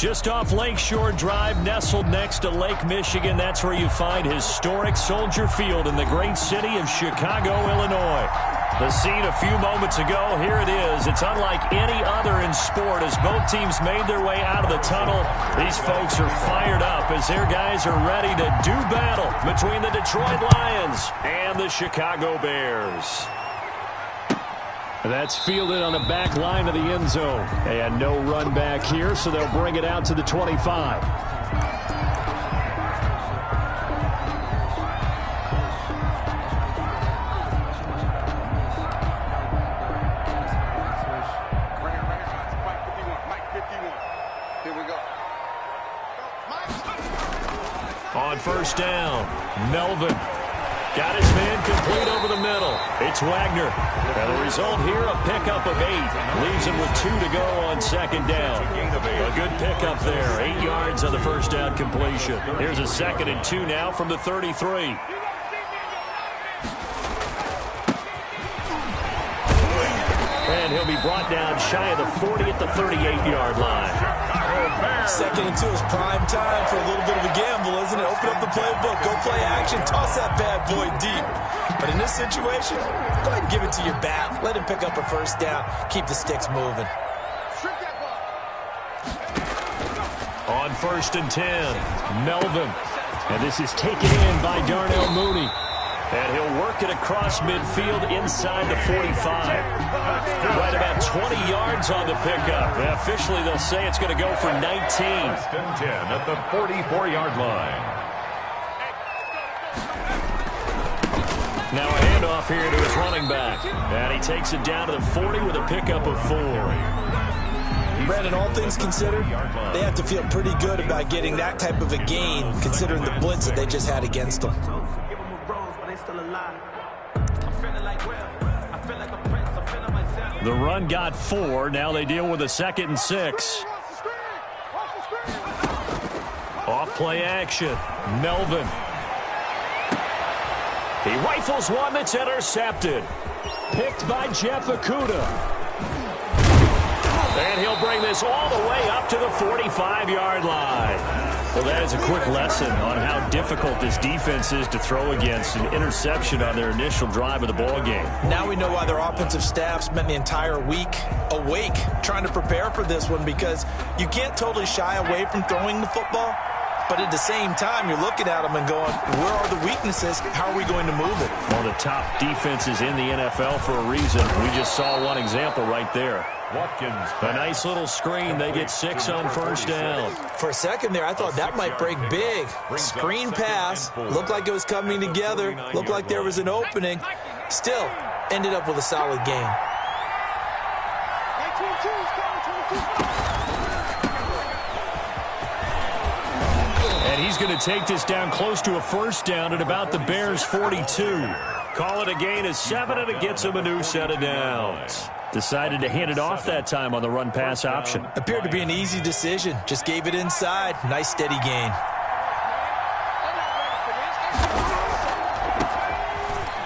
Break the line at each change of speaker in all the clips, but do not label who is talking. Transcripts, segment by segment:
Just off Lakeshore Drive, nestled next to Lake Michigan. That's where you find historic Soldier Field in the great city of Chicago, Illinois. The scene a few moments ago, here it is. It's unlike any other in sport as both teams made their way out of the tunnel. These folks are fired up as their guys are ready to do battle between the Detroit Lions and the Chicago Bears. That's fielded on the back line of the end zone. And no run back here, so they'll bring it out to the 25. On first down, Melvin. Got his man complete over the middle. It's Wagner. And the result here, a pickup of 8. Leaves him with 2 to go on second down. A good pickup there. 8 yards on the first down completion. Here's a 2nd and 2 now from the 33. And he'll be brought down shy of the 40 at the 38-yard line.
2nd and 2 is prime time for a little bit of a gamble, isn't it? Open up the playbook, go play action, toss that bad boy deep. But in this situation, go ahead and give it to your back. Let him pick up a first down. Keep the sticks moving.
On 1st and 10, Melvin. And this is taken in by Darnell Mooney. And he'll work it across midfield inside the 45. Right about 20 yards on the pickup. And officially, they'll say it's going to go for 19.
1st and 10 at the 44-yard line.
Now a handoff here to his running back. And he takes it down to the 40 with a pickup of 4.
Brandon, all things considered, they have to feel pretty good about getting that type of a gain, considering the blitz that they just had against them.
The run got 4. Now they deal with a 2nd and 6. Off play action. Melvin. He rifles one that's intercepted. Picked by Jeff Okudah. And he'll bring this all the way up to the 45-yard line. Well, that is a quick lesson on how difficult this defense is to throw against an interception on their initial drive of the ball game.
Now we know why their offensive staff spent the entire week awake trying to prepare for this one, because you can't totally shy away from throwing the football. But at the same time, you're looking at them and going, where are the weaknesses? How are we going to move it?
One of the top defenses in the NFL for a reason. We just saw one example right there.
Watkins.
A nice little screen. They get 6 on first down.
For a second there, I thought that might break big. Screen pass. Looked like it was coming together. Looked like there was an opening. Still, ended up with a solid game.
And he's going to take this down close to a first down at about the Bears' 42. Call it a gain of 7, and it gets him a new set of downs. Decided to hand it off that time on the run-pass option.
Appeared to be an easy decision. Just gave it inside. Nice, steady gain.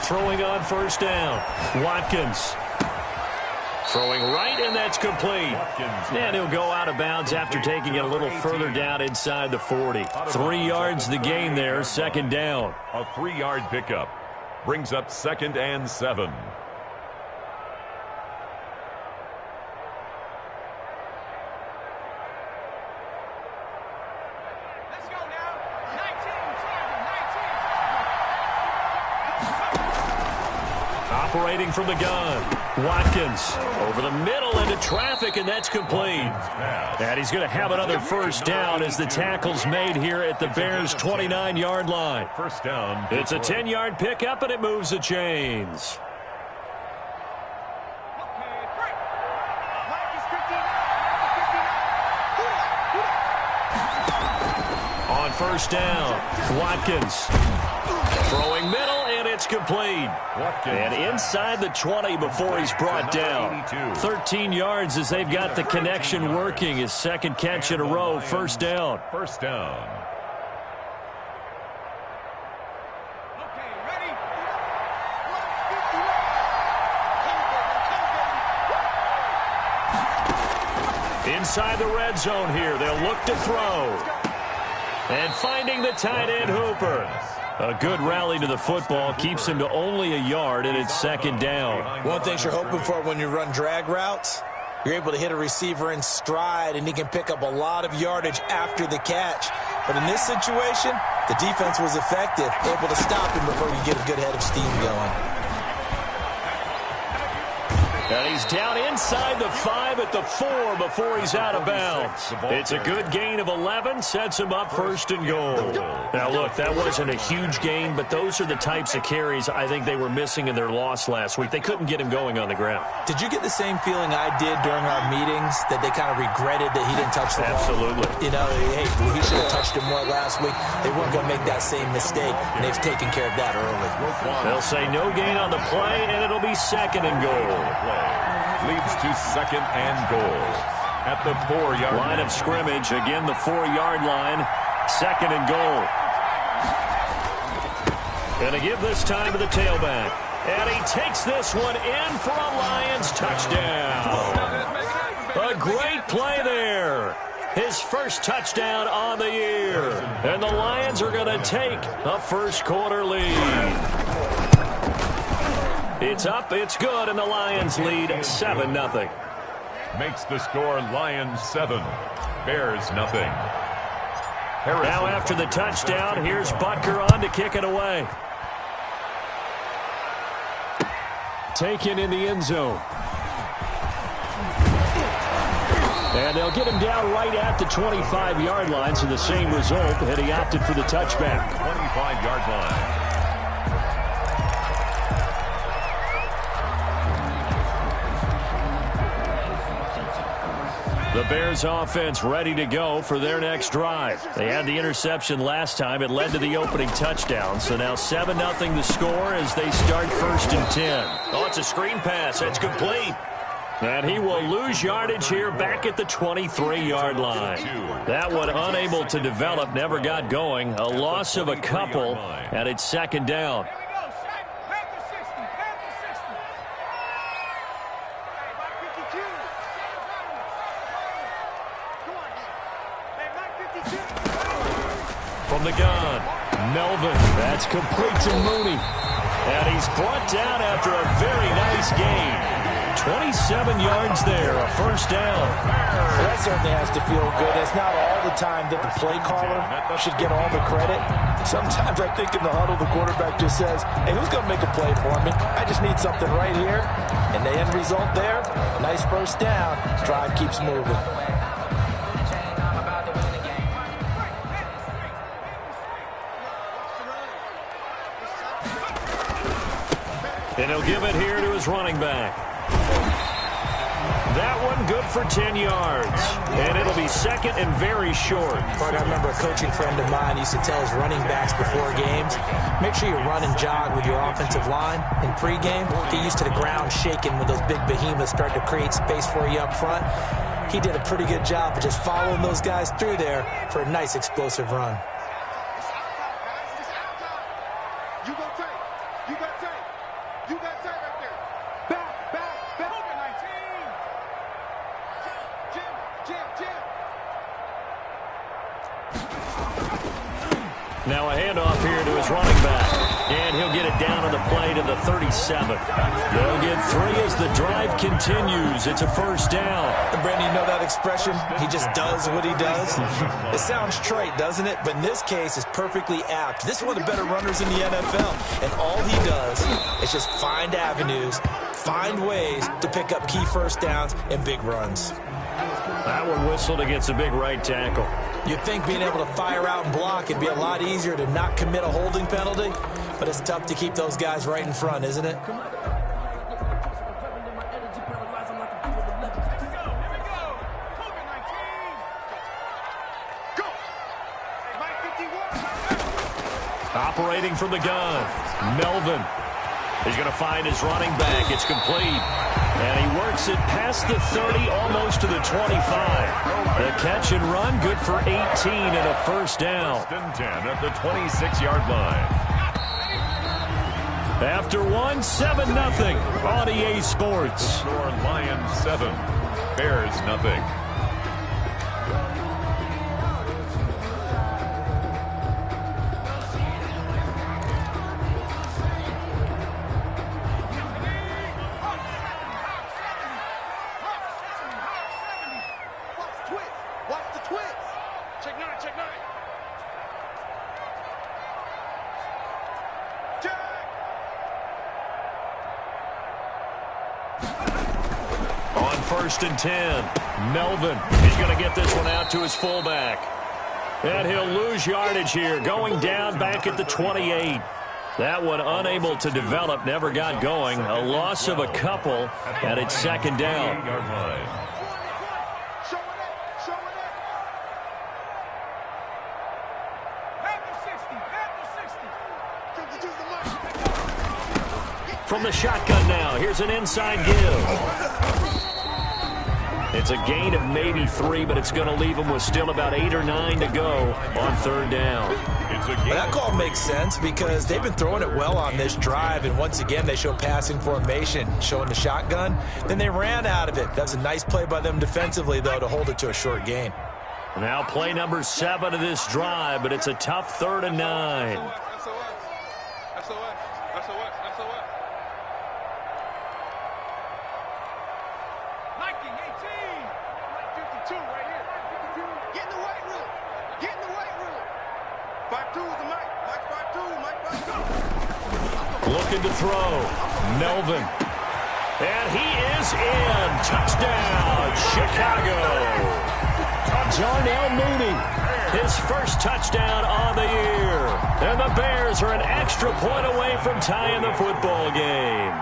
Throwing on first down. Watkins. Throwing right, and that's complete. And he'll go out of bounds after taking it a little further down inside the 40. 3 yards the gain there, 2nd down.
A 3-yard pickup brings up 2nd and 7.
Operating from the gun. Watkins over the middle into traffic, and that's complete. And he's going to have another first down as the tackle's made here at the Bears' 29-yard line.
First down.
It's a 10-yard pickup, and it moves the chains. On first down, Watkins throwing middle, and it's complete. And inside the 20 before he's brought down. 13 yards as they've got the connection working. His 2nd catch in a row, first down.
First down.
Inside the red zone here, they'll look to throw. And finding the tight end, Hooper. A good rally to the football keeps him to only a yard, and it's second down.
One thing you're hoping for when you run drag routes, you're able to hit a receiver in stride, and he can pick up a lot of yardage after the catch. But in this situation, the defense was effective, able to stop him before you get a good head of steam going.
And he's down inside the 5 at the 4 before he's out of bounds. It's a good gain of 11, sets him up first and goal. Now, look, that wasn't a huge gain, but those are the types of carries I think they were missing in their loss last week. They couldn't get him going on the ground.
Did you get the same feeling I did during our meetings, that they kind of regretted that he didn't touch the ball?
Absolutely.
You know, hey, he should have touched him more last week. They weren't going to make that same mistake, and they've taken care of that early.
They'll say no gain on the play, and it'll be second and goal.
Leads to second and goal at the 4-yard
line of scrimmage. Again, the 4-yard line. Second and goal. Going to give this time to the tailback. And he takes this one in for a Lions touchdown. A great play there. His first touchdown on the year. And the Lions are going to take a first-quarter lead. It's up, it's good, and the Lions lead 7-0.
Makes the score Lions 7, Bears nothing.
Now after the touchdown, here's Butker on to kick it away. Taken in the end zone. And they'll get him down right at the 25-yard line, so the same result, and he opted for the touchback.
25-yard line.
The Bears offense ready to go for their next drive. They had the interception last time. It led to the opening touchdown. So now 7-0 the score as they start first and 10. Oh, it's a screen pass. That's complete. And he will lose yardage here back at the 23-yard line. That one unable to develop, never got going. A loss of a couple, and it's second down. From the gun, Melvin. That's complete to Mooney. And he's brought down after a very nice gain. 27 yards there, a first down.
Well, that certainly has to feel good. It's not all the time that the play caller should get all the credit. Sometimes I think in the huddle, the quarterback just says, hey, who's going to make a play for me? I just need something right here. And the end result there, nice first down. Drive keeps moving.
And he'll give it here to his running back. That one good for 10 yards. And it'll be second and very short.
I remember a coaching friend of mine used to tell his running backs before games, make sure you run and jog with your offensive line in pregame. Get used to the ground shaking when those big behemoths start to create space for you up front. He did a pretty good job of just following those guys through there for a nice explosive run.
Now a handoff here to his running back. And he'll get it down on the play to the 37. They'll get 3 as the drive continues. It's a first down.
And Brandon, you know that expression? He just does what he does. It sounds trite, doesn't it? But in this case, it's perfectly apt. This is one of the better runners in the NFL. And all he does is just find avenues, find ways to pick up key first downs and big runs.
That one whistled against a big right tackle.
You'd think being able to fire out and block it'd be a lot easier to not commit a holding penalty, but it's tough to keep those guys right in front, isn't it?
Operating from the gun, Melvin. He's going to find his running back. It's complete. And he works it past the 30, almost to the 25. The catch and run, good for 18 and a first down.
10 at the 26-yard line.
After 7-0 on EA Sports.
Score Lions 7, Bears nothing.
On 1st and 10, Melvin is going to get this one out to his fullback. And he'll lose yardage here, going down back at the 28. That one unable to develop, never got going. A loss of a couple, and it's 2nd down. From the shotgun now, here's an inside give. It's a gain of maybe 3, but it's going to leave them with still about 8 or 9 to go on 3rd down.
That call makes sense because they've been throwing it well on this drive, and once again they show passing formation, showing the shotgun. Then they ran out of it. That's a nice play by them defensively, though, to hold it to a short gain.
Now play number 7 of this drive, but it's a tough 3rd and 9. Looking to throw. Melvin. And he is in. Touchdown, Chicago. Darnell Mooney, his first touchdown on the year. And the Bears are an extra point away from tying the football game.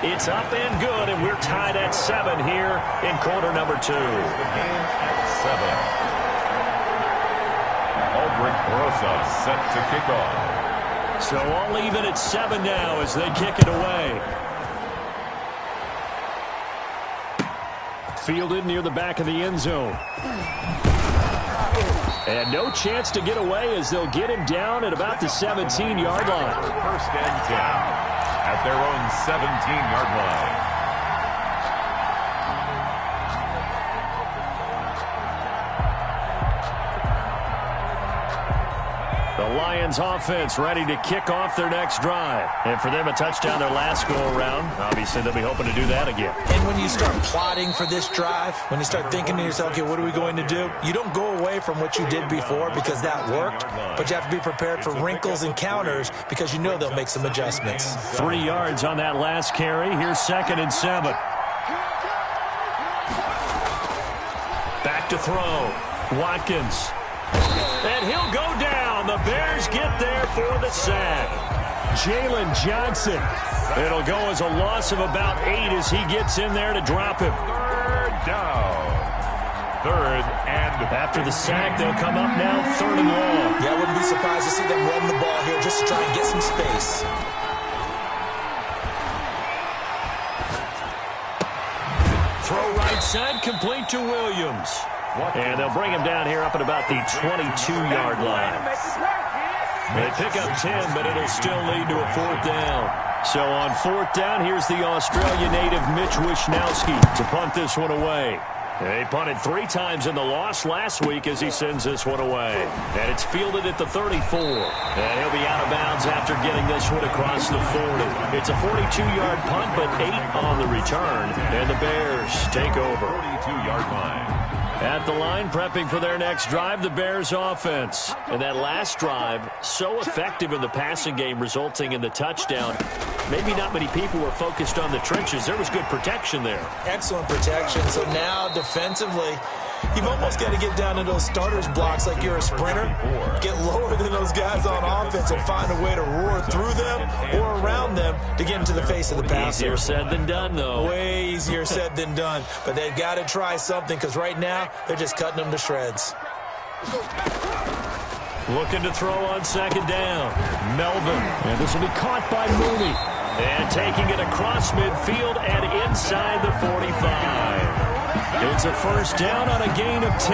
It's up and good, and we're tied at 7 here in quarter number 2.
The game at 7. Aldrich Rosa set to kick off.
So all even at 7 now as they kick it away. Fielded near the back of the end zone. And no chance to get away as they'll get him down at about the 17-yard line.
1st and 10 at their own 17-yard line.
The Lions offense ready to kick off their next drive. And for them, a touchdown their last go-around. Obviously, they'll be hoping to do that again.
And when you start plotting for this drive, when you start thinking to yourself, okay, what are we going to do? You don't go away from what you did before because that worked, but you have to be prepared for wrinkles and counters because you know they'll make some adjustments.
3 yards on that last carry. Here's 2nd and 7. Back to throw. Watkins. And he'll go down. The Bears get there for the sack. Jalen Johnson. It'll go as a loss of about 8 as he gets in there to drop him.
3rd down. 3rd and
after the sack, they'll come up now 3rd and long.
Yeah, I wouldn't be surprised to see them run the ball here just to try and get some space.
Throw right side, complete to Williams. And they'll bring him down here up at about the 22-yard line. They pick up 10, but it'll still lead to a 4th down. So on 4th down, here's the Australia native Mitch Wishnowsky to punt this one away. They punted 3 times in the loss last week as he sends this one away. And it's fielded at the 34. And he'll be out of bounds after getting this one across the 40. It's a 42-yard punt, but 8 on the return. And the Bears take over.
42-yard line.
At the line, prepping for their next drive, the Bears offense. And that last drive, so effective in the passing game, resulting in the touchdown. Maybe not many people were focused on the trenches. There was good protection there.
Excellent protection. So now, defensively, you've almost got to get down to those starters blocks like you're a sprinter. Get lower than those guys on offense and find a way to roar through them or around them to get into the face of the passer.
Easier said than done, though.
Way easier said than done. But they've got to try something because right now they're just cutting them to shreds.
Looking to throw on 2nd down. Melvin. And this will be caught by Mooney. And taking it across midfield and inside the 45. It's a 1st down on a gain of 10.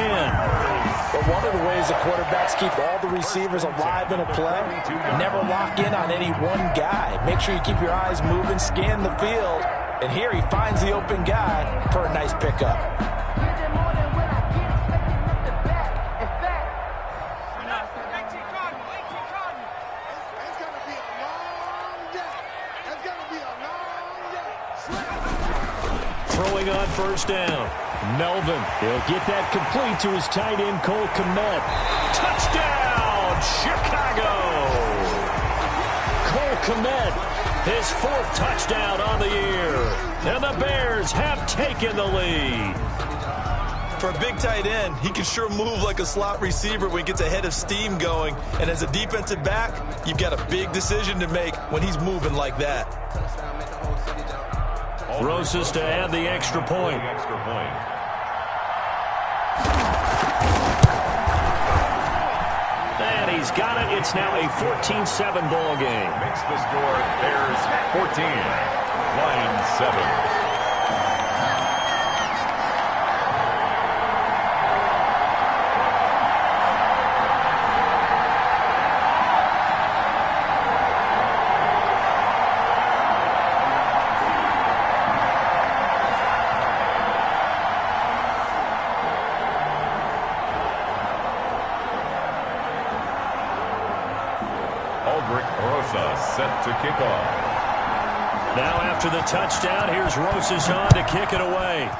But one of the ways the quarterbacks keep all the receivers alive in a play, never lock in on any one guy. Make sure you keep your eyes moving, scan the field, and here he finds the open guy for a nice pickup.
Throwing on 1st down. Melvin. He'll get that complete to his tight end, Cole Kmet. Touchdown, Chicago! Cole Kmet His 4th touchdown on the year. And the Bears have taken the lead.
For a big tight end, he can sure move like a slot receiver when he gets a head of steam going. And as a defensive back, you've got a big decision to make when he's moving like that.
Rosas to add the extra point. And he's got it. It's now a 14-7 ball game.
Makes the score Bears 14, Lions 7. Set to kick off.
Now after the touchdown, here's Rosas on to kick it away.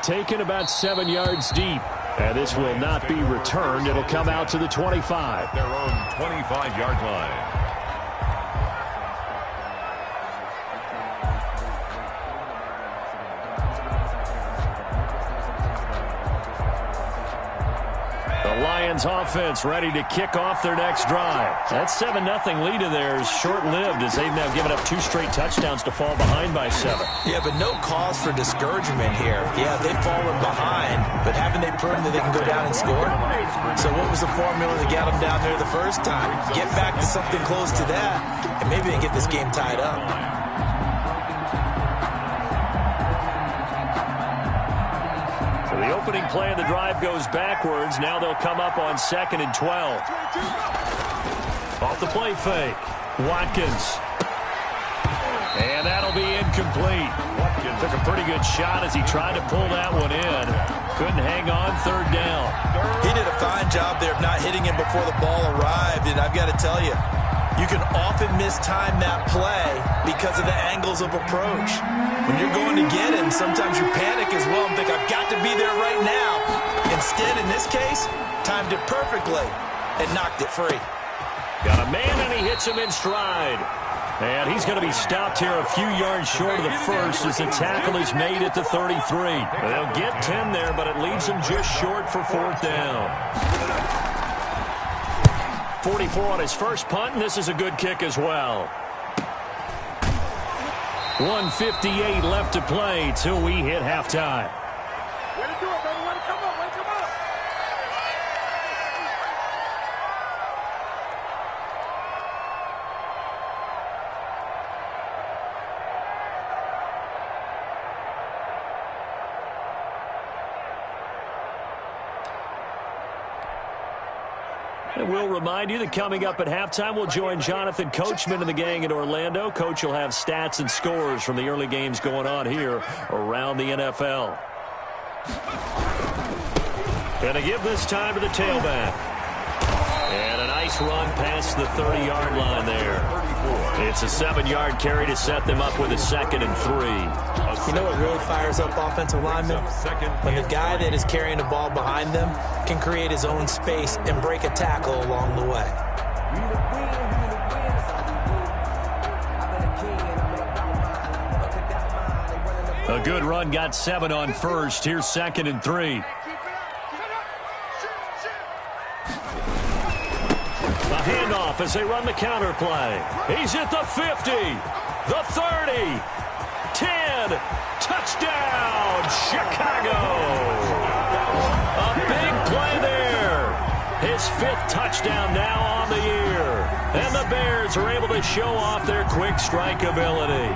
Taken about 7 yards deep. And this will not be returned. It'll come out to the 25.
Their own 25-yard line.
Lions offense ready to kick off their next drive. That 7-0 lead of theirs short-lived as they've now given up 2 straight touchdowns to fall behind by 7.
Yeah, but no cause for discouragement here. Yeah, they've fallen behind, but haven't they proven that they can go down and score? So what was the formula that got them down there the first time? Get back to something close to that, and maybe they get this game tied up.
The opening play of the drive goes backwards. Now they'll come up on 2nd and 12. Off the play fake. Watkins. And that'll be incomplete. Watkins took a pretty good shot as he tried to pull that one in. Couldn't hang on 3rd down.
He did a fine job there of not hitting him before the ball arrived, and I've got to tell you, you can often mistime that play because of the angles of approach. When you're going to get him, sometimes you panic as well and think, I've got to be there right now. Instead, in this case, timed it perfectly and knocked it free.
Got a man, and he hits him in stride. And he's going to be stopped here a few yards short of the first as the tackle is made at the 33. They'll get 10 there, but it leaves them just short for 4th down. 44 on his first punt, and this is a good kick as well. 1:58 left to play till we hit halftime.
Way to do it, baby. Way to come up. Way to come up.
And we'll remind you that coming up at halftime, we'll join Jonathan Coachman and the gang in Orlando. Coach will have stats and scores from the early games going on here around the NFL. Going to give this time to the tailback. And a nice run past the 30-yard line there. It's a 7-yard carry to set them up with a 2nd and 3.
You know what really fires up offensive linemen? When the guy that is carrying the ball behind them can create his own space and break a tackle along the way.
A good run got 7 on first. Here's 2nd and 3. A handoff as they run the counter play. He's at the 50, the 30, 10, touchdown, Chicago. A big play there. His 5th touchdown now on the year. And the Bears are able to show off their quick strike ability.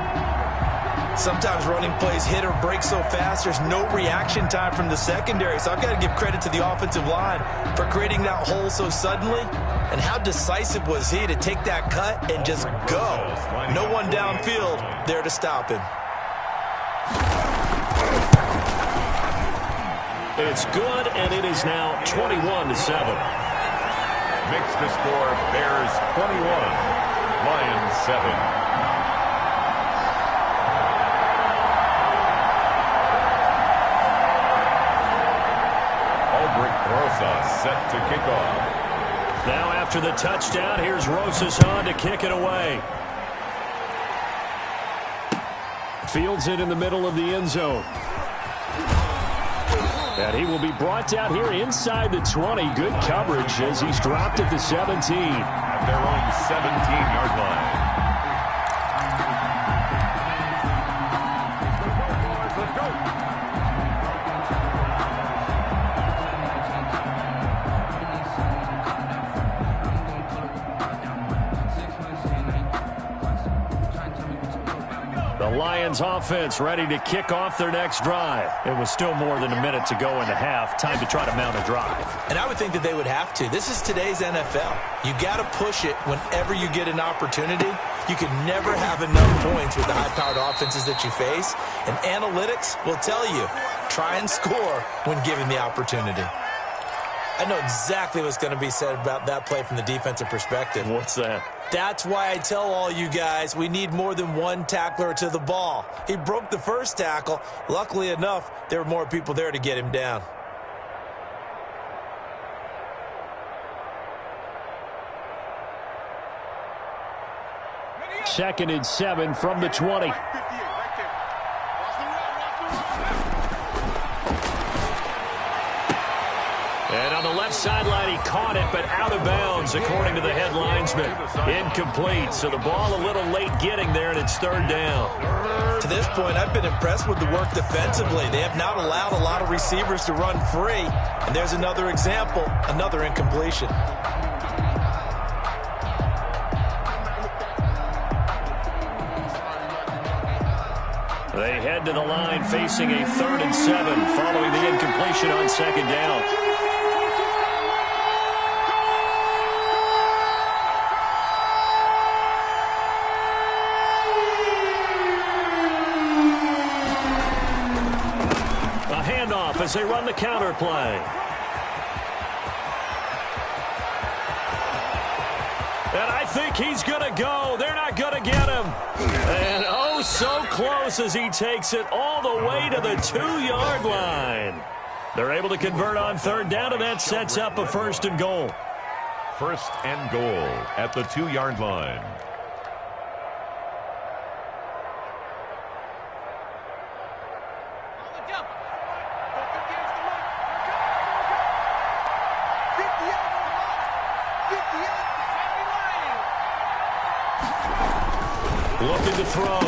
Sometimes running plays hit or break so fast, there's no reaction time from the secondary. So I've got to give credit to the offensive line for creating that hole so suddenly. And how decisive was he to take that cut and just go? No one downfield there to stop him.
It's good, and it is now 21-7.
Makes the score Bears 21, Lions 7. Set to kick off.
Now after the touchdown, here's Rosas on to kick it away. Fields it in the middle of the end zone. And he will be brought down here inside the 20. Good coverage as he's dropped at the 17.
At their own 17-yard line. Let's go.
The Lions offense ready to kick off their next drive. It was still more than a minute to go in the half. Time to try to mount a drive.
And I would think that they would have to. This is today's NFL. You got to push it whenever you get an opportunity. You can never have enough points with the high-powered offenses that you face. And analytics will tell you, try and score when given the opportunity. I know exactly what's going to be said about that play from the defensive perspective.
What's that?
That's why I tell all you guys we need more than one tackler to the ball. He broke the first tackle. Luckily enough, there were more people there to get him down.
Second and 7 from the 20. And on the left sideline, he caught it, but out of bounds, according to the head linesman. Incomplete, so the ball a little late getting there, and it's third down.
To this point, I've been impressed with the work defensively. They have not allowed a lot of receivers to run free. And there's another example, another incompletion.
They head to the line facing a 3rd and 7 following the incompletion on second down. As they run the counter play. And I think he's going to go. They're not going to get him. And oh, so close as he takes it all the way to the 2-yard line. They're able to convert on third down, and that sets up a 1st and goal.
1st and goal at the 2-yard line.
Looking to throw.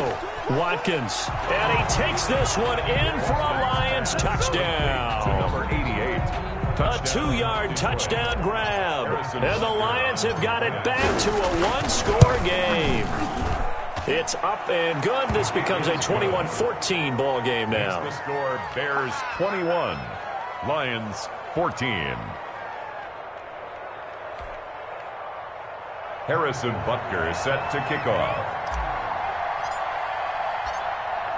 Watkins. And he takes this one in for a Lions touchdown.
To number 88.
A 2-yard touchdown grab. And the Lions have got it back to a 1-score game. It's up and good. This becomes a 21-14 ball game now.
The score, Bears 21, Lions 14. Harrison Butker is set to kick off.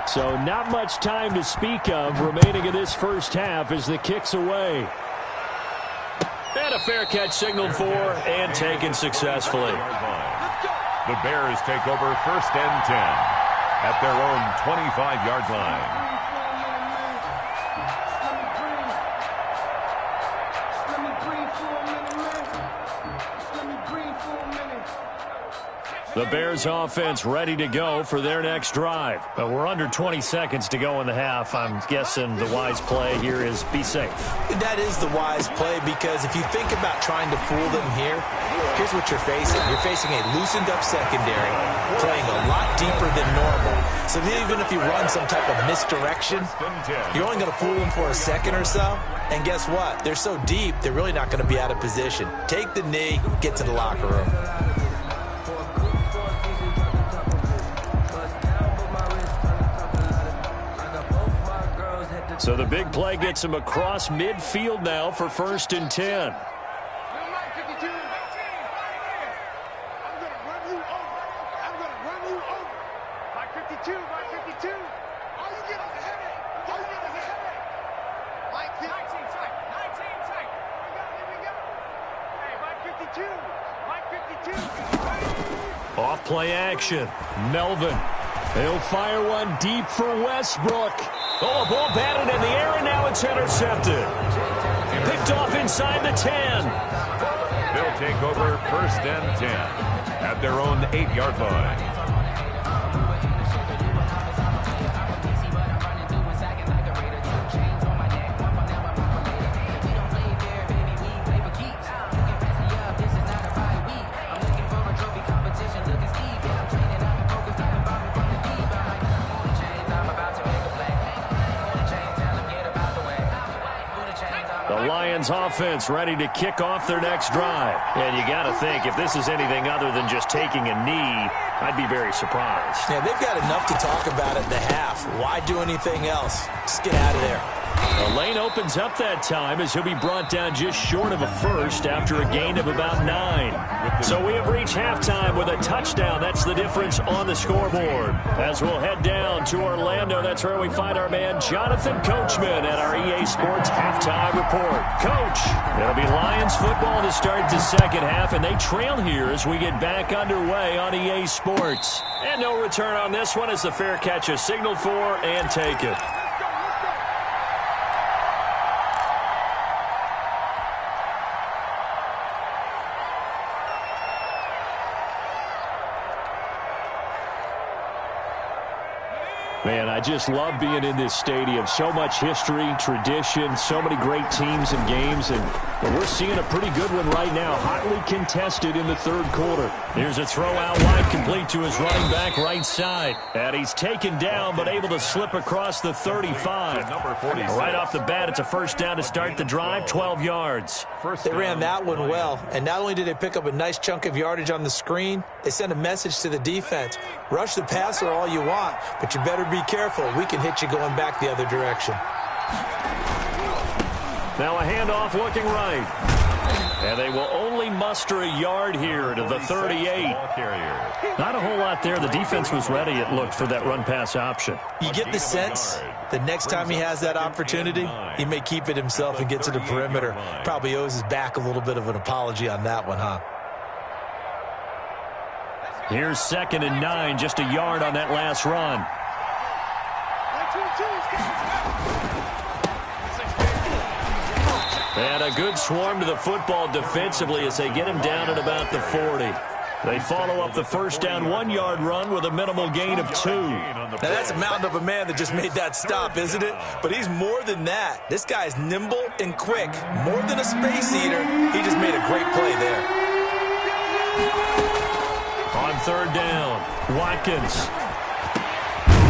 So not much time to speak of remaining in this first half as the kick's away. And a fair catch signaled for and taken successfully.
The Bears take over 1st and 10 at their own 25-yard line.
The Bears offense ready to go for their next drive. But we're under 20 seconds to go in the half. I'm guessing the wise play here is be safe.
That is the wise play, because if you think about trying to fool them here, here's what you're facing. You're facing a loosened up secondary, playing a lot deeper than normal. So even if you run some type of misdirection, you're only going to fool them for a second or so. And guess what? They're so deep, they're really not going to be out of position. Take the knee, get to the locker room.
So the big play gets him across midfield now for 1st and 10. Off play action. Melvin. He'll fire one deep for Westbrook. Oh, a ball batted in the air, and now it's intercepted. Picked off inside the 10.
They'll take over first and 10 at their own 8-yard line.
Lions offense ready to kick off their next drive. And you got to think, if this is anything other than just taking a knee, I'd be very surprised.
Yeah, they've got enough to talk about at the half. Why do anything else? Just get out of there.
The lane opens up that time as he'll be brought down just short of a first after a gain of about 9. So we have reached halftime with a touchdown. That's the difference on the scoreboard. As we'll head down to Orlando, that's where we find our man Jonathan Coachman at our EA Sports Halftime Report. Coach, it'll be Lions football to start the second half, and they trail here as we get back underway on EA Sports. And no return on this one as the fair catch is signaled for and taken. Man, I just love being in this stadium. So much history, tradition, so many great teams and games, and we're seeing a pretty good one right now, hotly contested in the third quarter. Here's a throw out wide, complete to his running back right side. And he's taken down, but able to slip across the 35. Right off the bat, it's a first down to start the drive, 12 yards.
They ran that one well, and not only did they pick up a nice chunk of yardage on the screen, they sent a message to the defense. Rush the passer all you want, but you better be careful. We can hit you going back the other direction.
Now a handoff looking right. And they will only muster a yard here to the 38. Not a whole lot there. The defense was ready, it looked, for that run-pass option.
You get the sense the next time he has that opportunity, he may keep it himself and get to the perimeter. Probably owes his back a little bit of an apology on that one, huh?
Here's 2nd and 9, just a yard on that last run. And a good swarm to the football defensively as they get him down at about the 40. They follow up the first down 1-yard run with a minimal gain of 2.
Now that's a mountain of a man that just made that stop, isn't it? But he's more than that. This guy's nimble and quick. More than a space eater, he just made a great play there.
On third down, Watkins.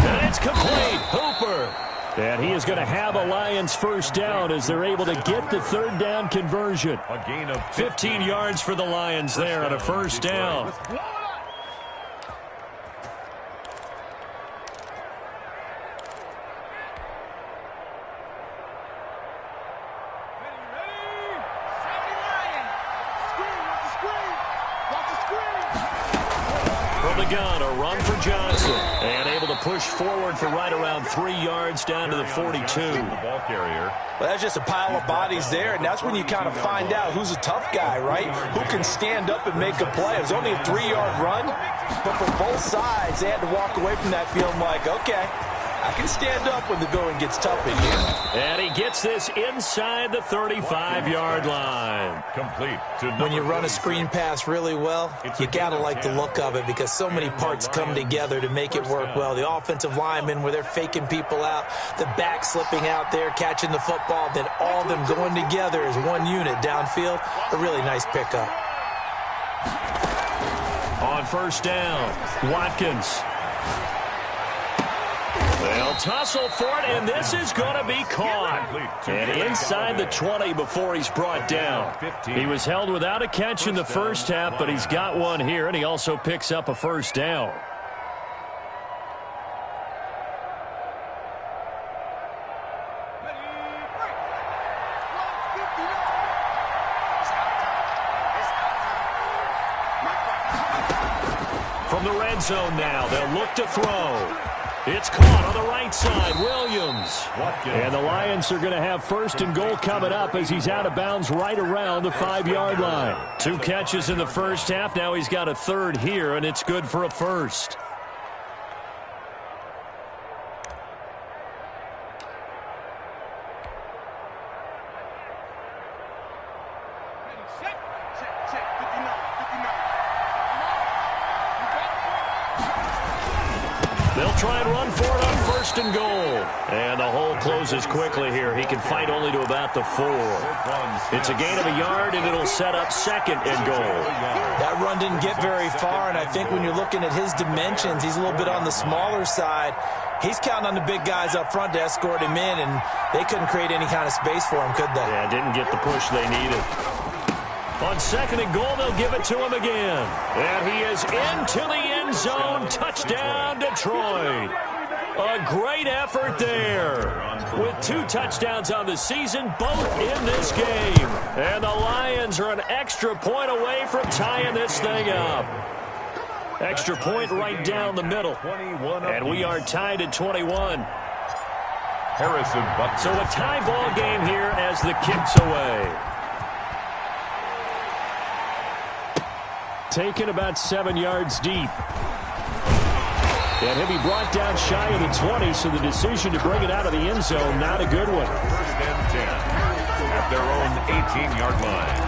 And it's complete. Hooper. And he is going to have a Lions first down as they're able to get the third down conversion.
A gain of
15 yards for the Lions there on a first down. From the gun, a run for Johnson. And able to push forward for right around 3 yards down to the 42.
Well, that's just a pile of bodies there, and that's when you kind of find out who's a tough guy, right? Who can stand up and make a play. It was only a 3-yard run, but for both sides, they had to walk away from that feeling like, okay, I can stand up when the going gets tough in here.
And he gets this inside the 35-yard line.
Complete.
When you run a screen pass really well, you got to like the look of it because so many parts come together to make it work well. The offensive linemen where they're faking people out, the back slipping out there, catching the football, then all of them going together as one unit downfield. A really nice pickup.
On first down, Watkins. They'll tussle for it, and this is going to be caught. And inside the 20 before he's brought down. He was held without a catch in the first half, but he's got one here, and he also picks up a first down. From the red zone now, they'll look to throw. It's caught on the right side, Williams. And the Lions are going to have first and goal coming up as he's out of bounds right around the 5-yard line. 2 catches in the first half. Now he's got a third here, and it's good for a first. They'll try and run for it on 1st and goal. And the hole closes quickly here. He can fight only to about the 4. It's a gain of a yard, and it'll set up 2nd and goal.
That run didn't get very far, and I think when you're looking at his dimensions, he's a little bit on the smaller side. He's counting on the big guys up front to escort him in, and they couldn't create any kind of space for him, could they?
Yeah, didn't get the push they needed. On 2nd and goal, they'll give it to him again. And he is into the end zone. Touchdown, Detroit. A great effort there. With 2 touchdowns on the season, both in this game. And the Lions are an extra point away from tying this thing up. Extra point right down the middle. And we are tied at 21.
Harrison Butler.
So a tie ball game here as the kick's away. Taken about 7 yards deep. And he'll be brought down shy of the 20, so the decision to bring it out of the end zone, not a good one.
1st and 10 at their own 18-yard line.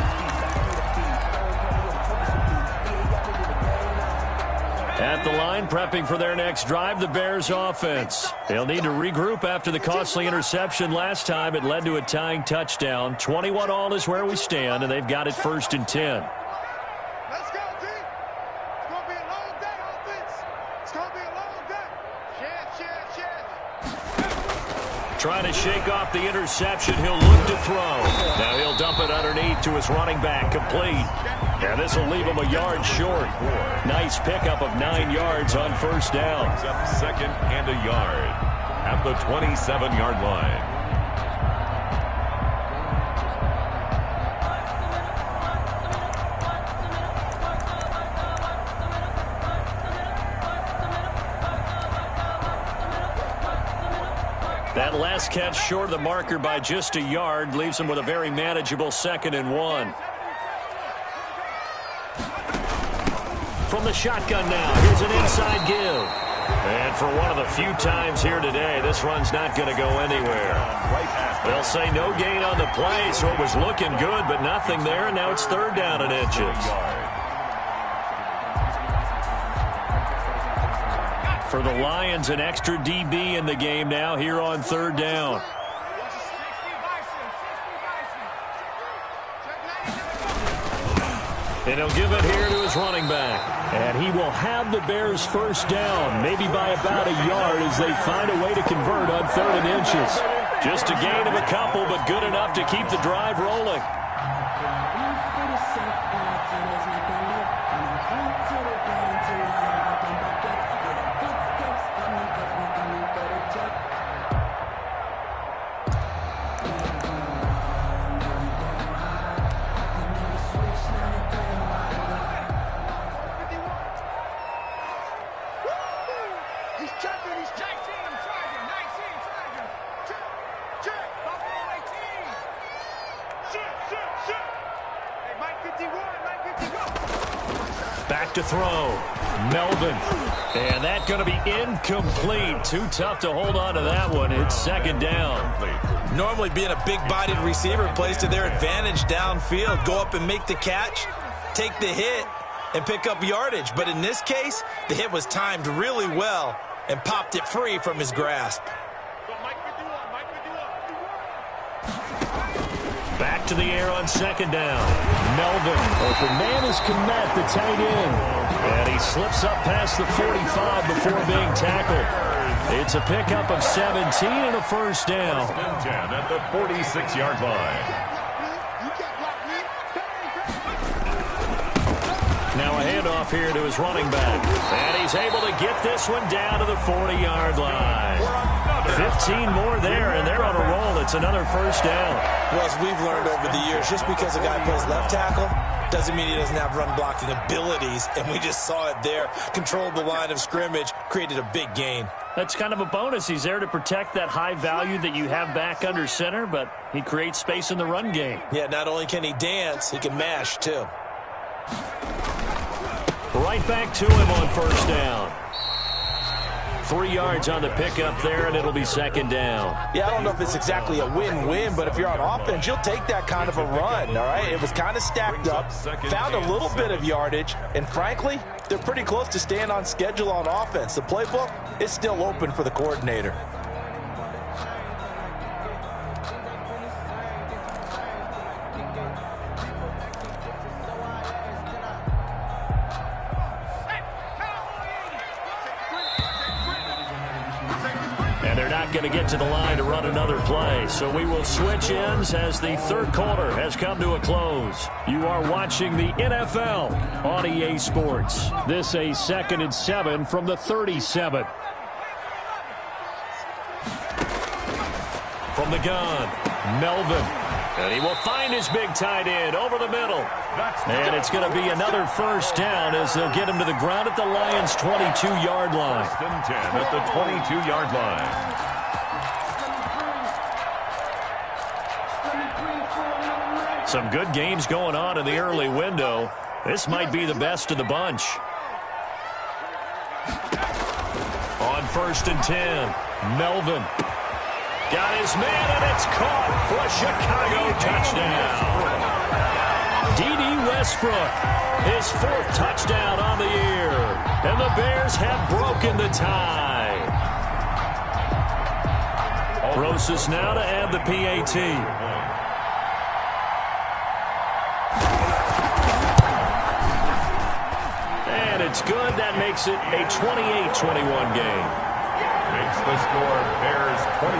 At the line, prepping for their next drive, the Bears offense. They'll need to regroup after the costly interception last time. It led to a tying touchdown. 21-all is where we stand, and they've got it 1st and 10.
Let's go, team. It's going to be a long day, offense. It's going to be a long day.
Trying to shake off the interception. He'll look to throw. Now he'll dump it underneath to his running back. Complete. And this will leave him a yard short. Nice pickup of 9 yards on 1st down.
Up 2nd and a yard at the 27-yard line.
That last catch short of the marker by just a yard leaves him with a very manageable 2nd and 1. From the shotgun now, here's an inside give. And for one of the few times here today, this run's not going to go anywhere. They'll say no gain on the play, so it was looking good, but nothing there, and now it's 3rd down and inches. For the Lions, an extra DB in the game now here on 3rd down. And he'll give it here to his running back. And he will have the Bears 1st down, maybe by about a yard as they find a way to convert on 3rd and inches. Just a gain of a couple, but good enough to keep the drive rolling. Back to throw. Melvin. And that's going to be incomplete. Too tough to hold on to that one. It's 2nd down.
Normally being a big-bodied receiver plays to their advantage downfield. Go up and make the catch, take the hit, and pick up yardage. But in this case, the hit was timed really well and popped it free from his grasp.
Back to the air on 2nd down. Melvin. Open man is Kmet, the tight end. And he slips up past the 45 before being tackled. It's a pickup of 17 and a 1st down.
10 at the 46-yard line.
Now a handoff here to his running back. And he's able to get this one down to the 40-yard line. 15 more there, and they're on a roll. It's another 1st down.
Well, as we've learned over the years, just because a guy plays left tackle doesn't mean he doesn't have run-blocking abilities, and we just saw it there. Controlled the line of scrimmage, created a big gain.
That's kind of a bonus. He's there to protect that high value that you have back under center, but he creates space in the run game.
Yeah, not only can he dance, he can mash, too.
Right back to him on 1st down. 3 yards on the pickup there, and it'll be second down.
Yeah, I don't know if it's exactly a win-win, but if you're on offense, you'll take that kind of a run, all right? It was kind of stacked up, found a little bit of yardage, and frankly, they're pretty close to staying on schedule on offense. The playbook is still open for the coordinator.
Going to get to the line to run another play. So we will switch ends as the third quarter has come to a close. You are watching the NFL on EA Sports. This a 2nd and 7 from the 37. From the gun, Melvin. And he will find his big tight end over the middle. And it's going to be another first down as they'll get him to the ground at the Lions' 22-yard line.
1st and 10 at the 22-yard line.
Some good games going on in the early window. This might be the best of the bunch. On 1st and 10, Melvin. Got his man, and it's caught for a Chicago touchdown. D.D. Westbrook, his 4th touchdown on the year. And the Bears have broken the tie. Rosas now to add the PAT. And it's good. That makes it a 28-21 game.
Makes the score Bears 28,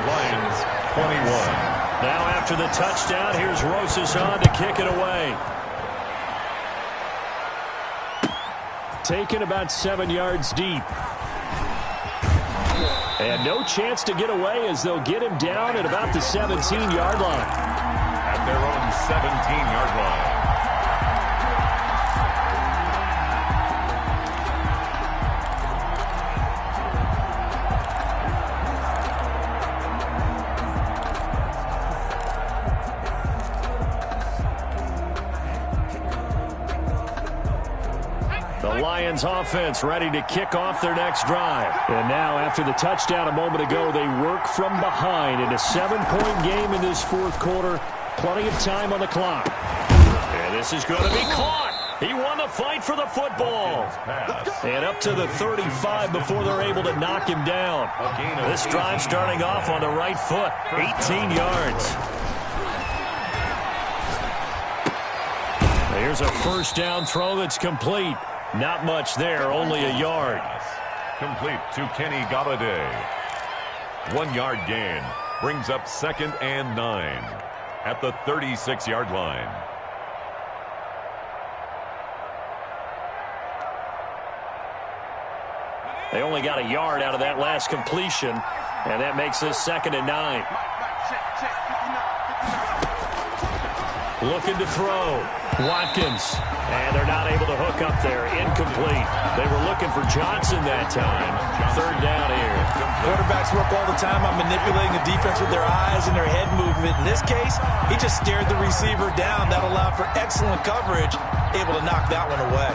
Lions 21.
Now after the touchdown, here's Rosas on to kick it away. Taken about 7 yards deep. And no chance to get away as they'll get him down at about the 17-yard line.
At their own 17-yard line.
Lions offense ready to kick off their next drive. And now after the touchdown a moment ago, they work from behind in a 7-point game in this 4th quarter. Plenty of time on the clock. And this is going to be caught. He won the fight for the football. And up to the 35 before they're able to knock him down. This drive starting off on the right foot. 18 yards. Here's a first down throw that's complete. Not much there, only a yard.
Complete to Kenny Galladay. 1-yard gain brings up 2nd and 9 at the 36-yard line.
They only got a yard out of that last completion, and that makes this 2nd and 9. Looking to throw. Watkins. And they're not able to hook up there. Incomplete. They were looking for Johnson that time. 3rd down here.
Quarterbacks work all the time on manipulating the defense with their eyes and their head movement. In this case, he just stared the receiver down. That allowed for excellent coverage. Able to knock that one away.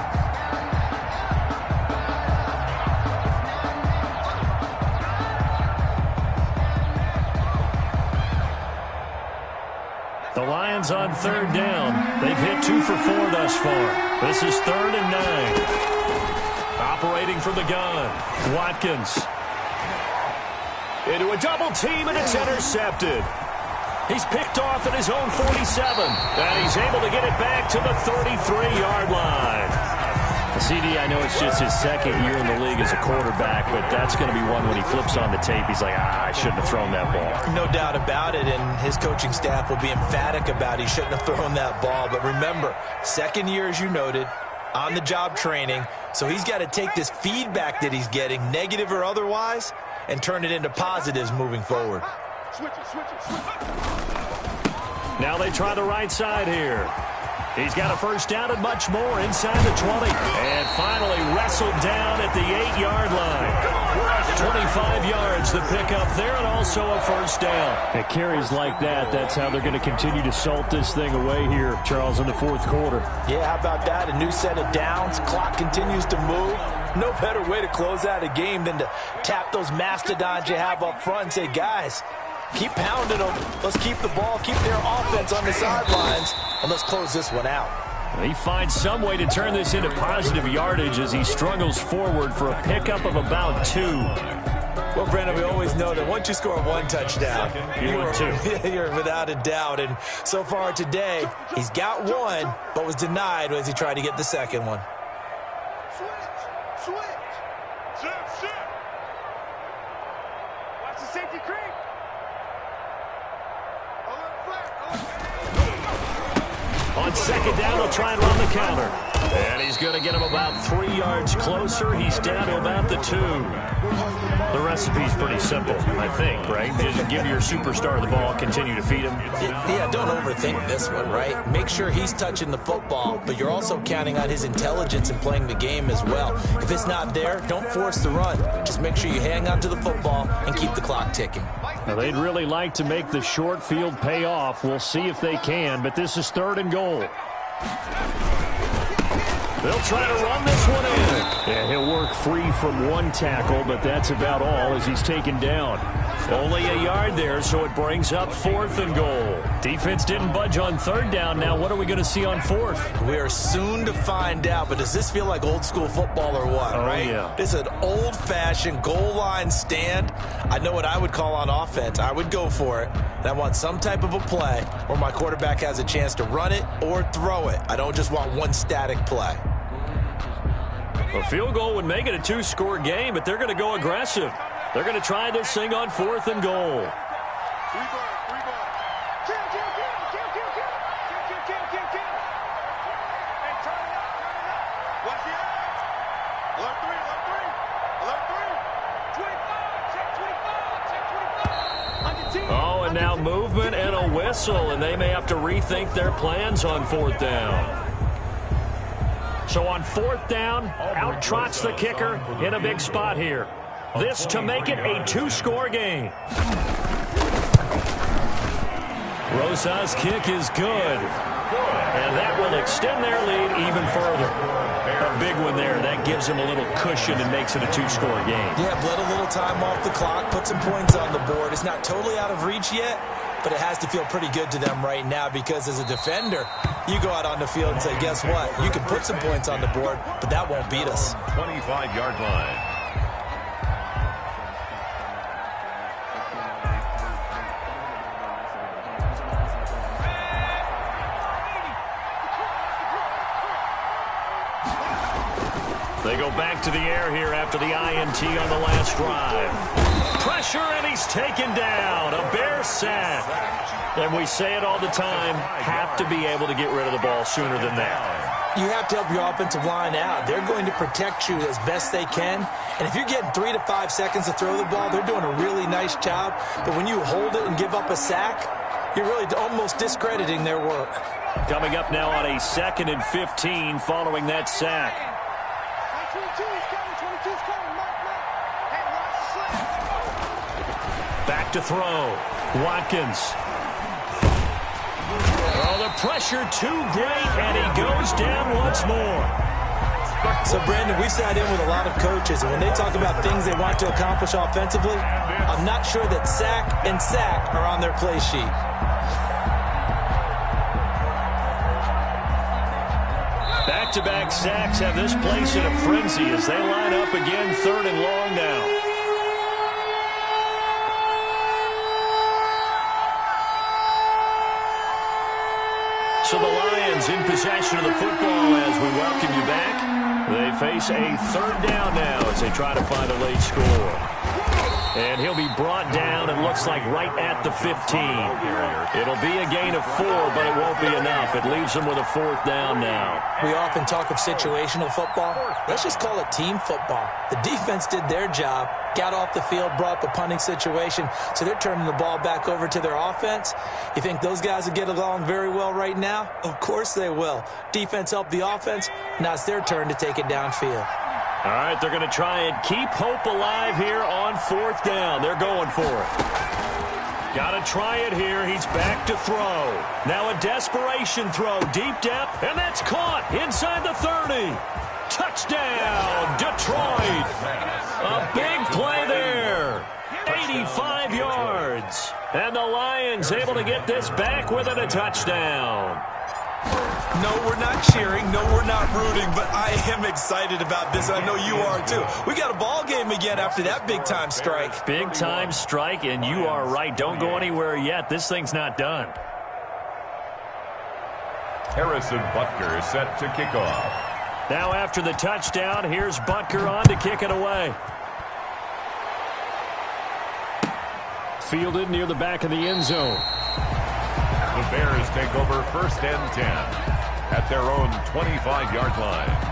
The Lions on 3rd down. They've hit 2 for 4 thus far. This is 3rd and 9. Operating from the gun. Watkins. Into a double team, and it's intercepted. He's picked off at his own 47. And he's able to get it back to the 33-yard line. CD, I know it's just his 2nd year in the league as a quarterback, but that's going to be one when he flips on the tape. He's like, I shouldn't have thrown that ball.
No doubt about it, and his coaching staff will be emphatic about he shouldn't have thrown that ball. But remember, 2nd year, as you noted, on-the-job training, so he's got to take this feedback that he's getting, negative or otherwise, and turn it into positives moving forward.
Now they try the right side here. He's got a first down and much more inside the 20. And finally wrestled down at the 8-yard line. 25 yards the pickup there, and also a first down. It carries like that. That's how they're going to continue to salt this thing away here, Charles, in the 4th quarter.
Yeah, how about that? A new set of downs. Clock continues to move. No better way to close out a game than to tap those mastodons you have up front and say, guys, keep pounding them. Let's keep the ball, keep their offense on the sidelines, and let's close this one out.
He finds some way to turn this into positive yardage as he struggles forward for a pickup of about 2.
Well, Brandon, we always know that once you score 1 touchdown, you're without a doubt. And so far today, he's got 1, but was denied as he tried to get the second one.
Switch. Shift. Watch the safety creep.
On second down, he'll try and run the counter. And he's going to get him about 3 yards closer. He's down to about the 2. The recipe's pretty simple, I think, right? Just give your superstar the ball, continue to feed him.
Yeah, don't overthink this one, right? Make sure he's touching the football, but you're also counting on his intelligence in playing the game as well. If it's not there, don't force the run. Just make sure you hang on to the football and keep the clock ticking.
Now, they'd really like to make the short field pay off. We'll see if they can, but this is 3rd and goal. They'll try to run this one in. And he'll work free from 1 tackle, but that's about all as he's taken down. Only a yard there, so it brings up 4th and goal. Defense didn't budge on 3rd down. Now what are we going to see on 4th?
We are soon to find out, but does this feel like old school football or what, right?
Yeah.
This is an old-fashioned goal line stand. I know what I would call on offense. I would go for it. And I want some type of a play where my quarterback has a chance to run it or throw it. I don't just want one static play.
A field goal would make it a 2-score game, but they're going to go aggressive. They're going to try this thing on 4th and goal. Oh, and now movement and a whistle, and they may have to rethink their plans on 4th down. So on 4th down, out trots the kicker in a big spot here. This to make it a 2-score game. Rosa's kick is good. And that will extend their lead even further. A big one there. That gives them a little cushion and makes it a 2-score game.
Yeah, bled a little time off the clock, put some points on the board. It's not totally out of reach yet, but it has to feel pretty good to them right now because as a defender, you go out on the field and say, guess what? You can put some points on the board, but that won't beat us.
25-yard line.
They go back to the air here after the INT on the last drive. Pressure, and he's taken down. A Bear sack. And we say it all the time, have to be able to get rid of the ball sooner than that.
You have to help your offensive line out. They're going to protect you as best they can. And if you're getting 3 to 5 seconds to throw the ball, they're doing a really nice job. But when you hold it and give up a sack, you're really almost discrediting their work.
Coming up now on a 2nd and 15 following that sack. Back to throw. Watkins. Oh, the pressure too great, and he goes down once more.
So, Brandon, we sat in with a lot of coaches, and when they talk about things they want to accomplish offensively, I'm not sure that sack and sack are on their play sheet.
Back-to-back sacks have this place in a frenzy as they line up again 3rd and long now. So the Lions in possession of the football as we welcome you back. They face a 3rd down now as they try to find a late score. And he'll be brought down, it looks like, right at the 15. It'll be a gain of 4, but it won't be enough. It leaves them with a 4th down now.
We often talk of situational football. Let's just call it team football. The defense did their job, got off the field, brought the punting situation, so they're turning the ball back over to their offense. You think those guys will get along very well right now? Of course they will. Defense helped the offense. Now it's their turn to take it downfield.
All right, they're going to try and keep hope alive here on 4th down. They're going for it. Got to try it here. He's back to throw. Now a desperation throw, deep depth, and that's caught inside the 30. Touchdown, Detroit. Detroit. A big play there. 85 yards. And the Lions able to get this back within a touchdown.
No, we're not cheering. No, we're not rooting. But I am excited about this. I know you are, too. We got a ball game again after that big-time strike.
Big-time strike, and you are right. Don't go anywhere yet. This thing's not done.
Harrison Butker set to kick off.
Now after the touchdown, here's Butker on to kick it away. Fielded near the back of the end zone.
The Bears take over 1st and 10 at their own 25-yard line.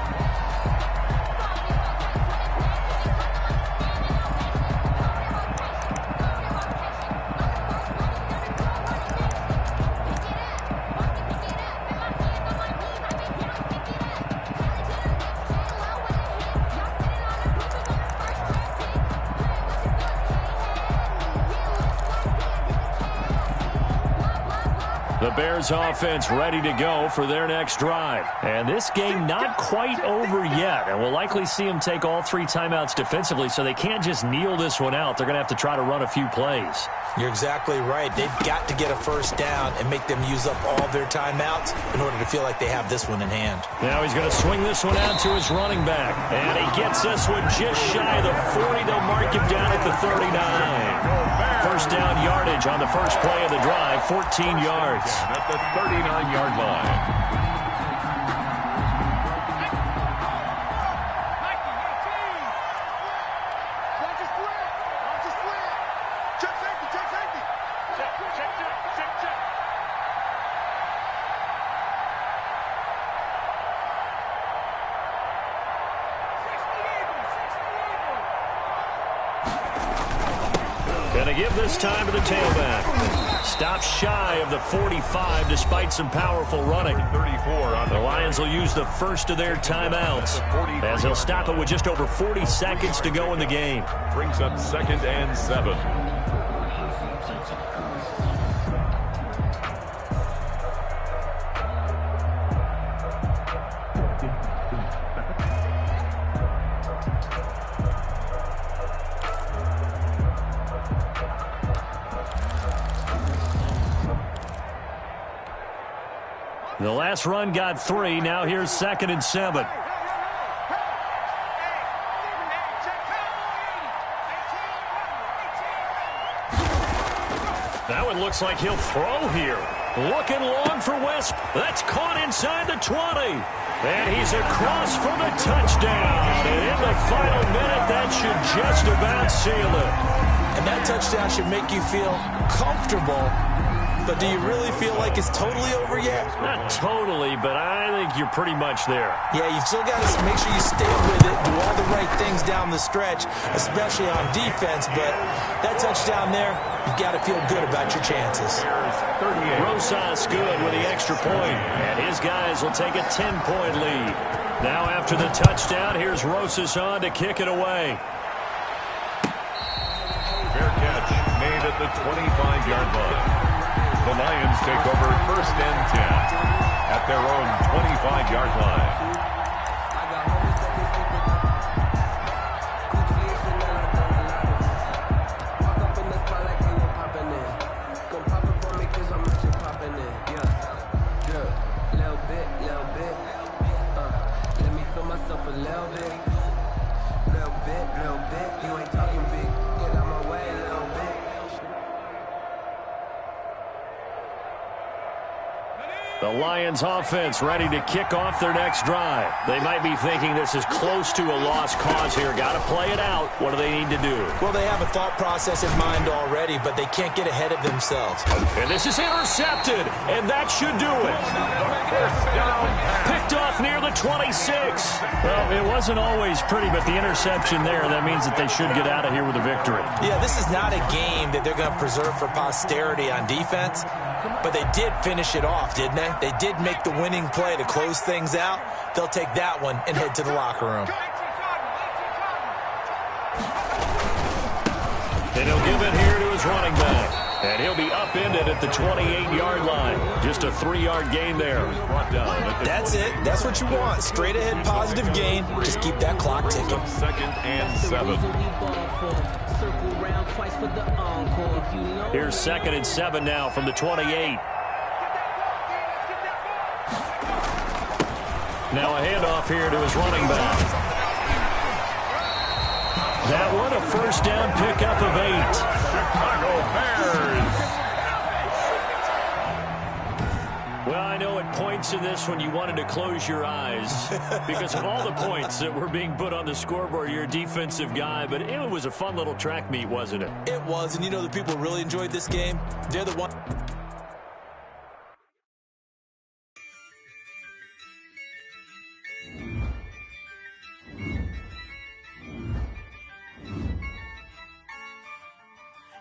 The Bears offense ready to go for their next drive. And this game not quite over yet. And we'll likely see them take all 3 timeouts defensively, so they can't just kneel this one out. They're going to have to try to run a few plays.
You're exactly right. They've got to get a first down and make them use up all their timeouts in order to feel like they have this one in hand.
Now he's going to swing this one out to his running back. And he gets this one just shy of the 40. They'll mark him down at the 39. First down yardage on the first play of the drive, 14 yards.
At the 39-yard line.
Going to give this time to the tailback. Stops shy of the 45 despite some powerful running.
34 on
the Lions will use the first of their timeouts as they'll stop it with just over 40 seconds to go in the game.
Brings up 2nd and 7.
The last run got 3. Now here's 2nd and 7. That one looks like he'll throw here. Looking long for West. That's caught inside the 20. And he's across for the touchdown. And in the final minute, that should just about seal it.
And that touchdown should make you feel comfortable. But do you really feel like it's totally over yet?
Not totally, but I think you're pretty much there.
Yeah, you've still got to make sure you stay with it, do all the right things down the stretch, especially on defense. But that touchdown there, you've got to feel good about your chances.
Rosas good with the extra point, and his guys will take a 10-point lead. Now after the touchdown, here's Rosas on to kick it away.
Fair catch made at the 25-yard line. The Lions take over 1st and 10 at their own 25-yard line.
The Lions offense ready to kick off their next drive. They might be thinking this is close to a lost cause here. Got to play it out. What do they need to do?
Well, they have a thought process in mind already, but they can't get ahead of themselves.
And this is intercepted, and that should do it. Picked off near the 26. Well, it wasn't always pretty, but the interception there, that means that they should get out of here with a victory.
Yeah, this is not a game that they're going to preserve for posterity on defense, but they did finish it off, didn't they? They did make the winning play to close things out. They'll take that one and head to the locker room.
And he'll give it here to his running back. And he'll be upended at the 28-yard line. Just a 3-yard gain there.
That's it. That's what you want. Straight ahead positive gain. Just keep that clock ticking.
Second and 7.
Here's 2nd and 7 now from the 28. Now a handoff here to his running back. That one a first down pickup of 8.
Chicago Bears.
Well, I know at points in this one you wanted to close your eyes because of all the points that were being put on the scoreboard. You're a defensive guy, but it was a fun little track meet, wasn't it?
It was, and you know the people who really enjoyed this game? They're the ones.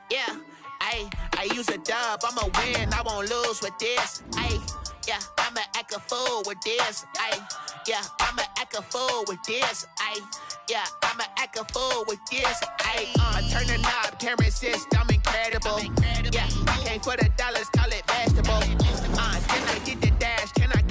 Yeah, I use a dub, I'ma win, I won't lose with this. Yeah, I'ma act a fool with this. Yeah, I'ma act a fool with this. Yeah, I'ma act a fool with this. Turn the knob, can't resist, I'm incredible. Yeah, came for the dollars, call it vegetable. Can I get the dash? Can I